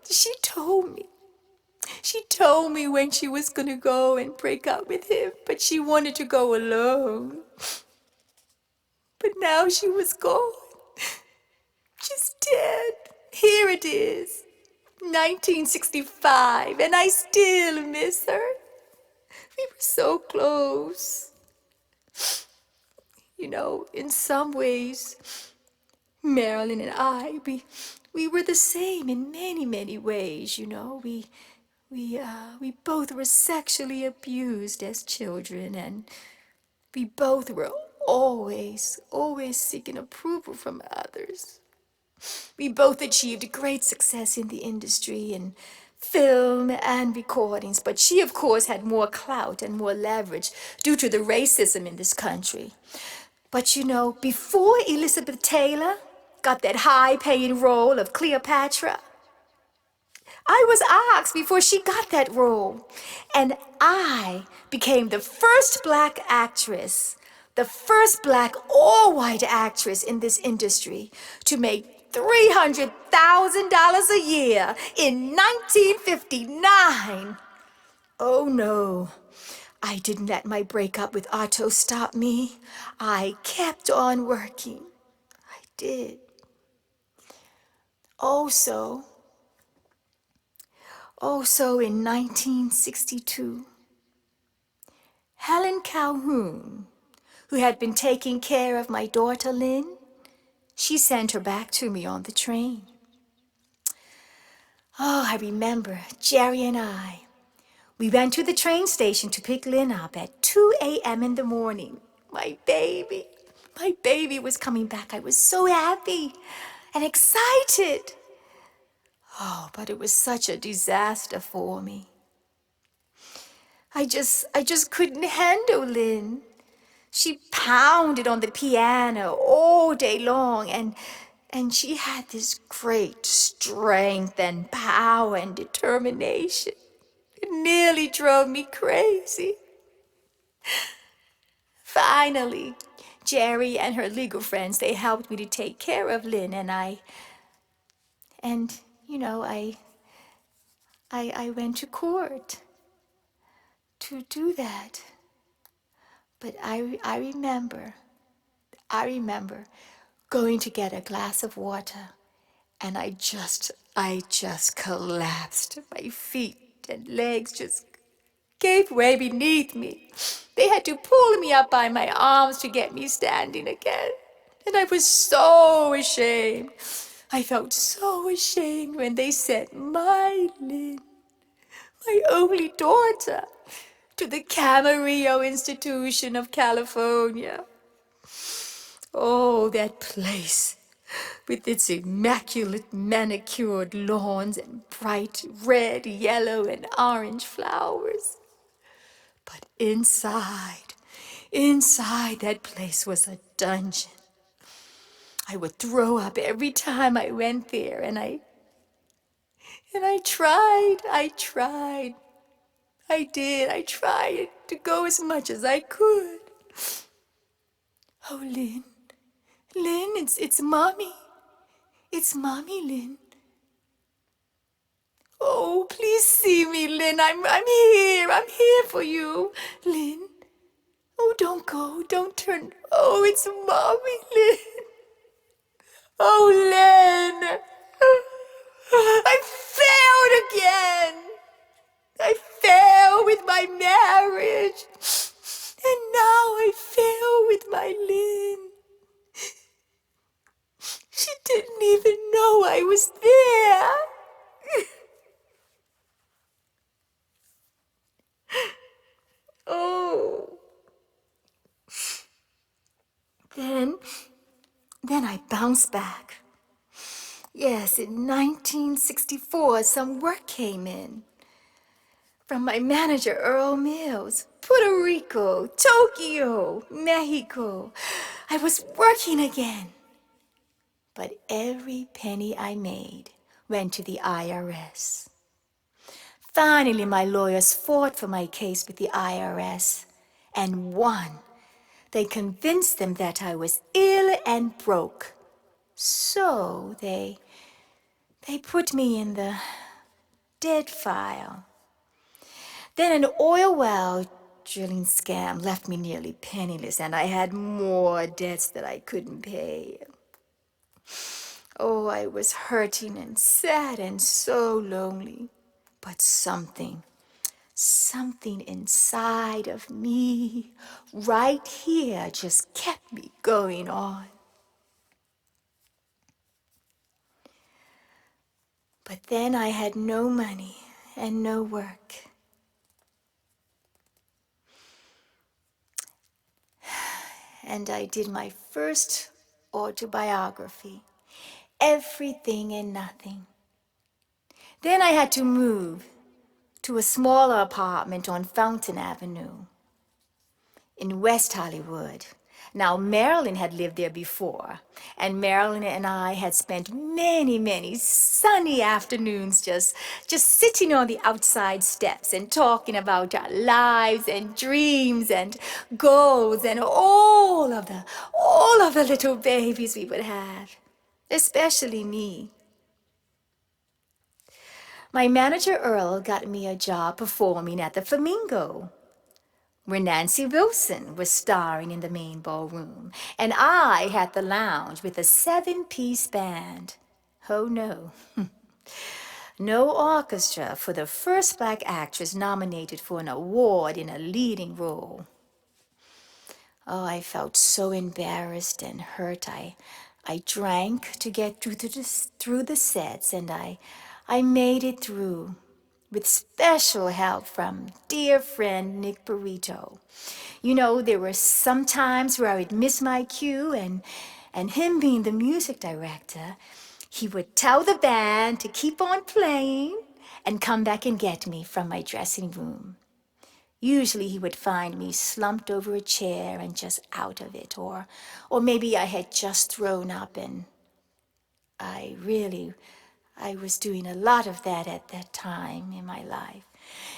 She told me. She told me when she was going to go and break up with him, but she wanted to go alone. But now she was gone. She's dead. Here it is, 1965, and I still miss her. We were so close. In some ways, Marilyn and I, we were the same in many, many ways, We both were sexually abused as children, and we both were always seeking approval from others. We both achieved great success in the industry, in film and recordings, but she, of course, had more clout and more leverage due to the racism in this country. But before Elizabeth Taylor got that high-paying role of Cleopatra, I was asked before she got that role, and I became the first black actress, the first black all-white actress in this industry to make $300,000 a year in 1959. Oh no, I didn't let my breakup with Otto stop me. I kept on working. I did. Also in 1962, Helen Calhoun, who had been taking care of my daughter Lynn, she sent her back to me on the train. Oh, I remember Jerry and I. We went to the train station to pick Lynn up at 2 a.m. in the morning. My baby was coming back. I was so happy and excited. Oh, but it was such a disaster for me. I just couldn't handle Lynn. She pounded on the piano all day long, and she had this great strength and power and determination. It nearly drove me crazy. Finally, Jerry and her legal friends, they helped me to take care of Lynn, and I went to court to do that. But I remember going to get a glass of water, and I just collapsed. My feet and legs just gave way beneath me. They had to pull me up by my arms to get me standing again. And I was so ashamed. I felt so ashamed when they sent my Lynn, my only daughter, to the Camarillo Institution of California. Oh, that place, with its immaculate manicured lawns and bright red, yellow, and orange flowers. But inside that place was a dungeon. I would throw up every time I went there, and I tried. I tried to go as much as I could. Oh, Lynn, it's Mommy. It's Mommy, Lynn. Oh, please see me, Lynn. I'm here. I'm here for you, Lynn. Oh, don't go. Don't turn. Oh, it's Mommy, Lynn. Oh, Lynn. I failed again. I failed with my marriage. And now I fail with my Lynn. She didn't even know I was there. Oh. Then I bounced back. Yes, in 1964, some work came in. From my manager, Earl Mills. Puerto Rico, Tokyo, Mexico. I was working again. But every penny I made went to the IRS. Finally, my lawyers fought for my case with the IRS and won. They convinced them that I was ill and broke. So they put me in the dead file. Then an oil well drilling scam left me nearly penniless, and I had more debts that I couldn't pay. Oh, I was hurting and sad and so lonely. But something inside of me, right here, just kept me going on. But then I had no money and no work. And I did my first autobiography, Everything and Nothing. Then I had to move to a smaller apartment on Fountain Avenue in West Hollywood. Now, Marilyn had lived there before, and Marilyn and I had spent many, many sunny afternoons just sitting on the outside steps and talking about our lives and dreams and goals and all of the little babies we would have, especially me. My manager, Earl, got me a job performing at the Flamingo, where Nancy Wilson was starring in the main ballroom, and I had the lounge with a 7-piece band. Oh, no. No orchestra for the first black actress nominated for an award in a leading role. Oh, I felt so embarrassed and hurt. I drank to get through the sets, and I made it through with special help from dear friend Nick Burrito. You know, there were some times where I would miss my cue, and him being the music director, he would tell the band to keep on playing and come back and get me from my dressing room. Usually he would find me slumped over a chair and just out of it, or maybe I had just thrown up, and I was doing a lot of that at that time in my life.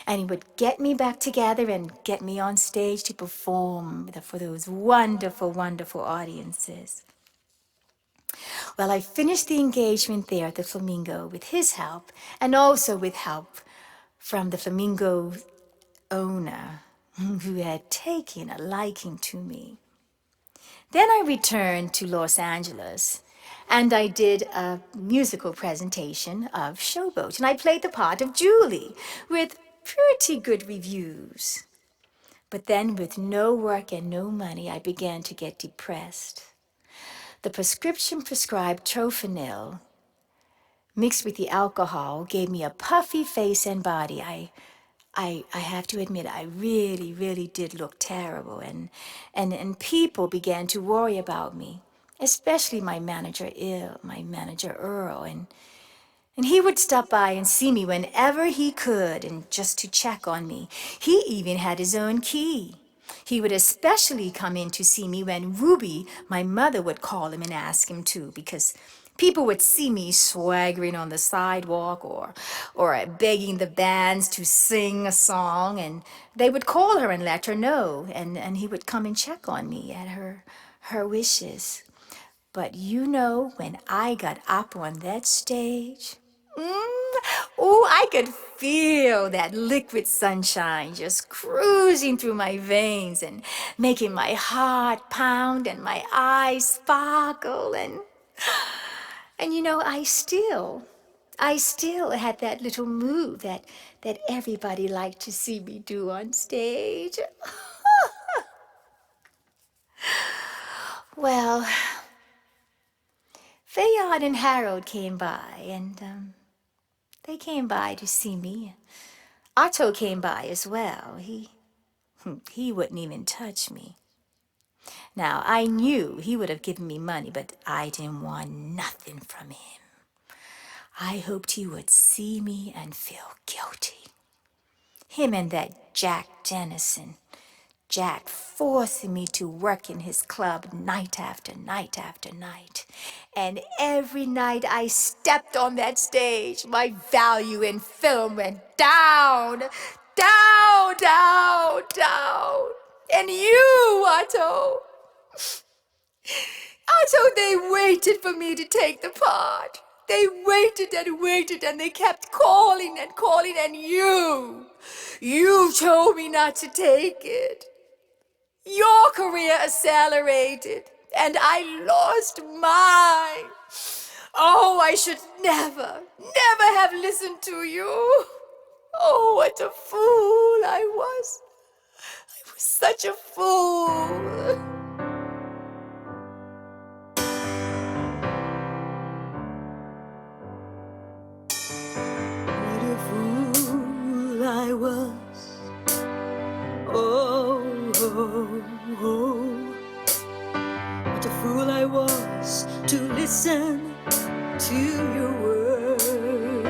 And he would get me back together and get me on stage to perform for those wonderful, wonderful audiences. Well, I finished the engagement there at the Flamingo with his help, and also with help from the Flamingo owner, who had taken a liking to me. Then I returned to Los Angeles, and I did a musical presentation of Showboat, and I played the part of Julie with pretty good reviews. But then with no work and no money, I began to get depressed. The prescription prescribed Troutman mixed with the alcohol gave me a puffy face and body. I have to admit, I really, really did look terrible, and people began to worry about me, especially my manager Earl, and he would stop by and see me whenever he could, and just to check on me. He even had his own key. He would especially come in to see me when Ruby, my mother, would call him and ask him to, because people would see me swaggering on the sidewalk or begging the bands to sing a song, and they would call her and let her know, and he would come and check on me at her wishes. But you know, when I got up on that stage, I could feel that liquid sunshine just cruising through my veins and making my heart pound and my eyes sparkle, and you know, I still had that little move that everybody liked to see me do on stage. Well, Fayard and Harold came by, and they came by to see me. Otto came by as well. He wouldn't even touch me. Now, I knew he would have given me money, but I didn't want nothing from him. I hoped he would see me and feel guilty. Him and that Jack Dennison. Jack forcing me to work in his club night after night after night. And every night I stepped on that stage, my value in film went down, down, down, down. And you, Otto, they waited for me to take the part. They waited and waited, and they kept calling and calling, and you told me not to take it. Your career accelerated, and I lost mine. Oh, I should never have listened to you. Oh, what a fool I was. I was such a fool. What a fool I was. Oh, what a fool I was to listen to your word.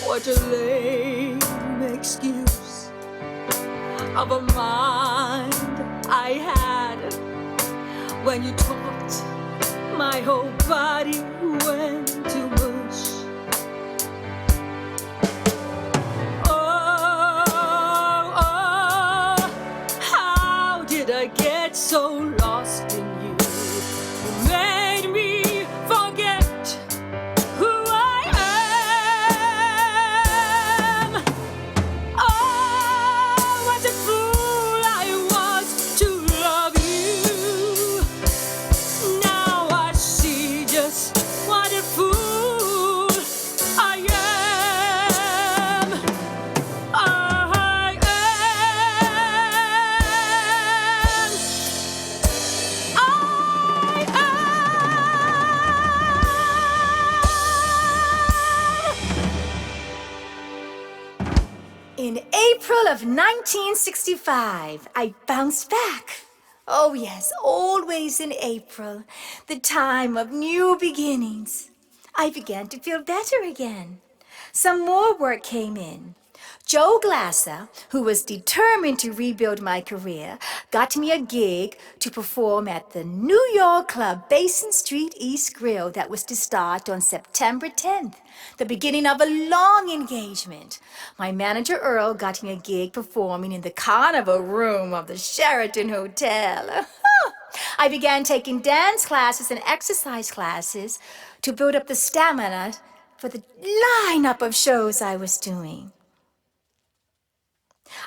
What a lame excuse of a mind I had. When you talked, my whole body went to mush. I get so lost in you. You made me forget who I am. Oh, what a fool I was to love you. Now I see just what a fool I am. In April of 1965, I bounced back. Oh yes, always in April, the time of new beginnings. I began to feel better again. Some more work came in. Joe Glasser, who was determined to rebuild my career, got me a gig to perform at the New York club Basin Street East Grill that was to start on September 10th, the beginning of a long engagement. My manager Earl got me a gig performing in the carnival room of the Sheraton Hotel. I began taking dance classes and exercise classes to build up the stamina for the lineup of shows I was doing.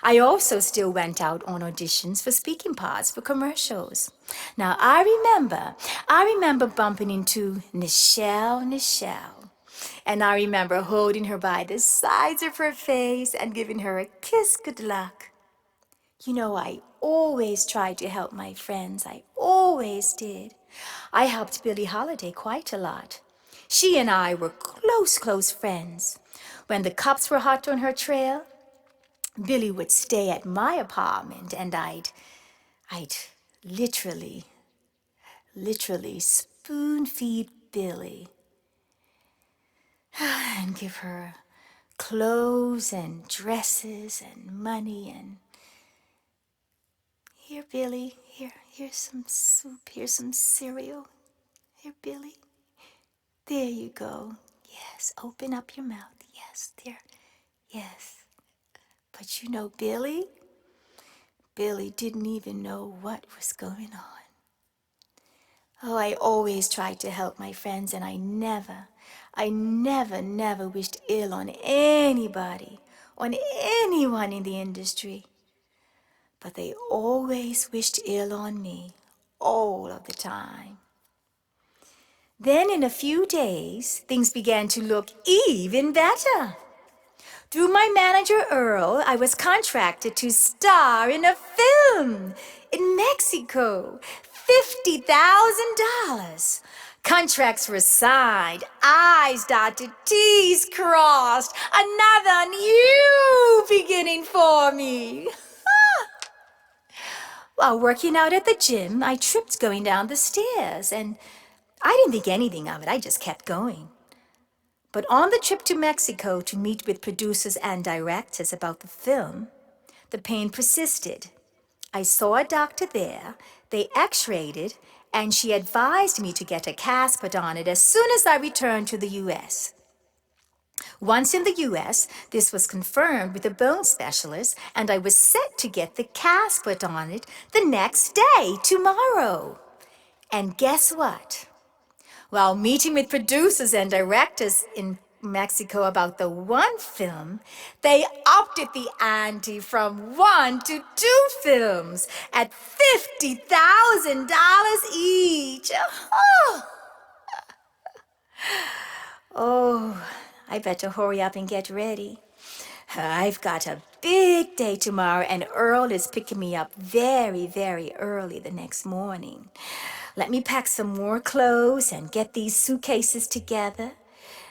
I also still went out on auditions for speaking parts for commercials. Now, I remember bumping into Nichelle. And I remember holding her by the sides of her face and giving her a kiss good luck. You know, I always tried to help my friends. I always did. I helped Billie Holiday quite a lot. She and I were close, close friends. When the cops were hot on her trail, Billie would stay at my apartment and I'd literally spoon feed Billie and give her clothes and dresses and money and here, Billie, here's some soup, here's some cereal. Here, Billie. There you go. Yes, open up your mouth. Yes, there. Yes. But you know, Billie didn't even know what was going on. Oh, I always tried to help my friends, and I never wished ill on anybody, on anyone in the industry. But they always wished ill on me, all of the time. Then in a few days, things began to look even better. Through my manager, Earl, I was contracted to star in a film in Mexico. $50,000. Contracts were signed, I's dotted, T's crossed. Another new beginning for me. While working out at the gym, I tripped going down the stairs, and I didn't think anything of it. I just kept going. But on the trip to Mexico to meet with producers and directors about the film, the pain persisted. I saw a doctor there. They x-rayed it, and she advised me to get a cast put on it as soon as I returned to the U.S. Once in the U.S., this was confirmed with a bone specialist, and I was set to get the cast put on it the next day, tomorrow. And guess what? While meeting with producers and directors in Mexico about the one film, they upped the ante from 1 to 2 films at $50,000 each. Oh, I better hurry up and get ready. I've got a big day tomorrow, and Earl is picking me up very, very early the next morning. Let me pack some more clothes and get these suitcases together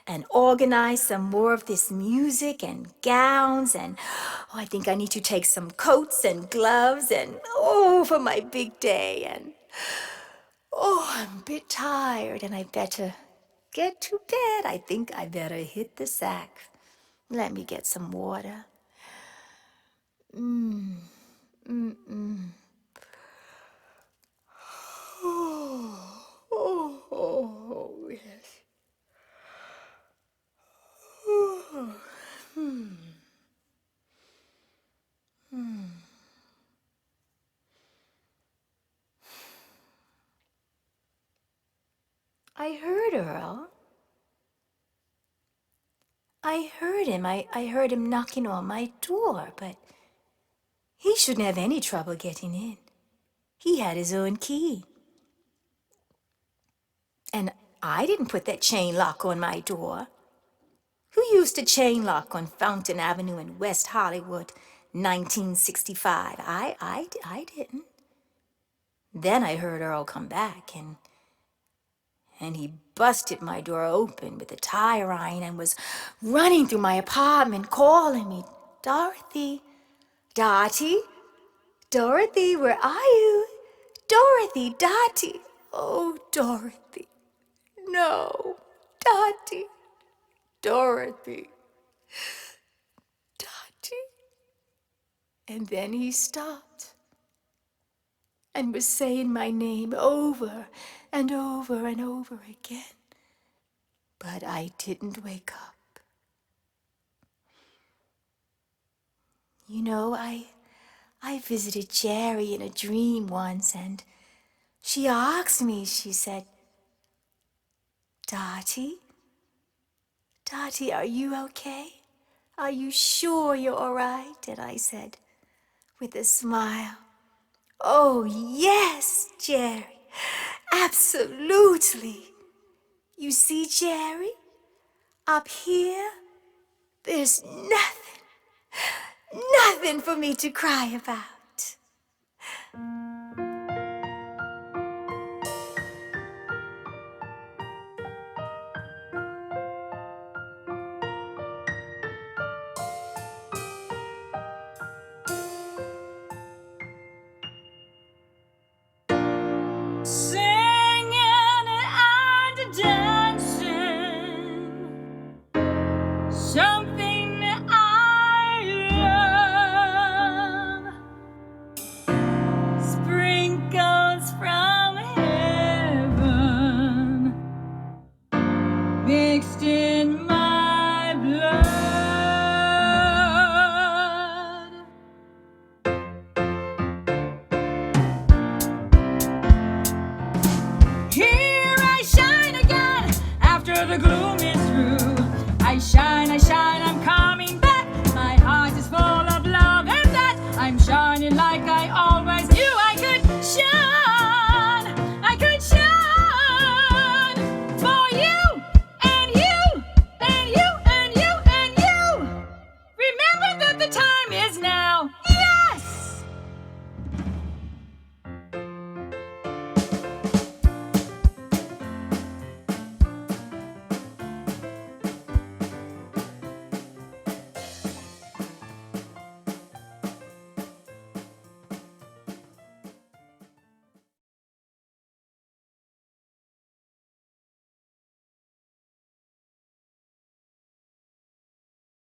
and organize some more of this music and gowns and, I think I need to take some coats and gloves and, for my big day. And, I'm a bit tired and I better get to bed. I think I better hit the sack. Let me get some water. Yes. I heard Earl. I heard him. I heard him knocking on my door, but he shouldn't have any trouble getting in. He had his own key. And I didn't put that chain lock on my door. Who used a chain lock on Fountain Avenue in West Hollywood, 1965? I didn't. Then I heard Earl come back, and he busted my door open with a tire iron and was running through my apartment calling me, Dorothy, Dottie, Dorothy, where are you? Dorothy, Dottie. Oh, Dorothy. No, Dottie, Dorothy, Dottie. And then he stopped and was saying my name over and over and over again. But I didn't wake up. You know, I visited Jerry in a dream once, and she asked me, she said, Dottie, are you okay? Are you sure you're all right? And I said, with a smile, oh, yes, Jerry, absolutely. You see, Jerry, Up here, there's nothing for me to cry about. Singing and dancing, something I love. Sprinkles from heaven, mixed in my blood. Here I shine again, after the gloom is through. I shine, I'm coming back. My heart is full of love and that I'm shining like I always knew I could shine. I could shine for you and you and you and you and you. Remember that the time is now.